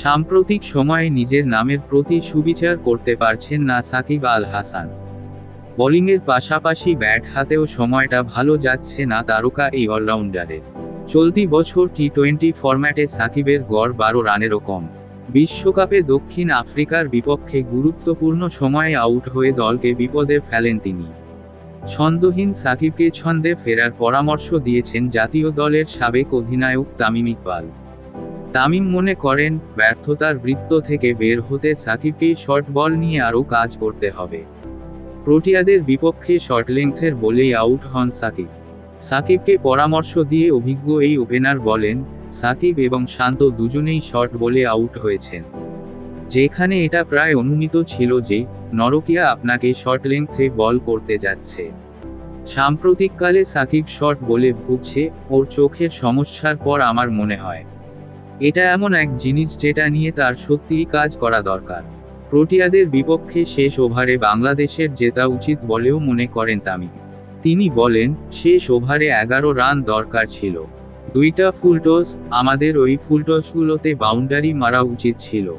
সাম্প্রতিক সময়ে নিজের নামের প্রতি সুবিচার করতে পারছেন না সাকিব আল হাসান। বোলিংয়ের পাশাপাশি ব্যাট হাতেও সময়টা ভালো যাচ্ছে না তারকা এই অলরাউন্ডারের। চলতি বছর টি-20 ফরম্যাটে সাকিবের গড় 12 রানেরও কম। বিশ্বকাপে দক্ষিণ আফ্রিকার বিপক্ষে গুরুত্বপূর্ণ সময়ে আউট হয়ে দলকে বিপদে ফেলেন তিনি। ছন্দহীন সাকিবকে ছন্দে ফেরার পরামর্শ দিয়েছেন জাতীয় দলের সাবেক অধিনায়ক তামিম ইকবাল। তামিম মনে করেন, ব্যর্থতার বৃত্ত থেকে বের হতে সাকিবকে শর্ট বল নিয়ে আরও কাজ করতে হবে। প্রোটিয়াদের বিপক্ষে শর্ট লেংথের বলেই আউট হন সাকিব। সাকিবকে পরামর্শ দিয়ে অভিজ্ঞ এই ওপেনার বলেন, সাকিব এবং শান্ত দুজনেই শর্ট বলে আউট হয়েছেন। যেখানে এটা প্রায় অনুমিত ছিল যে, নরকিয়া আপনাকে শর্ট লেংথে বল করতে যাচ্ছে। সাম্প্রতিককালে সাকিব শর্ট বলে ভুগছে, ওর চোখের সমস্যার পর আমার মনে হয় এটা এমন এক জিনিস যেটা নিয়ে তার সত্যিই কাজ করা দরকার। প্রোটিয়াদের বিপক্ষে শেষ ওভারে বাংলাদেশের জেতা উচিত বলেও মনে করেন তামিম। তিনি বলেন, শেষ ওভারে 11 রান দরকার ছিল। 2টা ফুলটস, আমাদের ওই ফুলটসগুলোতে বাউন্ডারি মারা উচিত ছিল।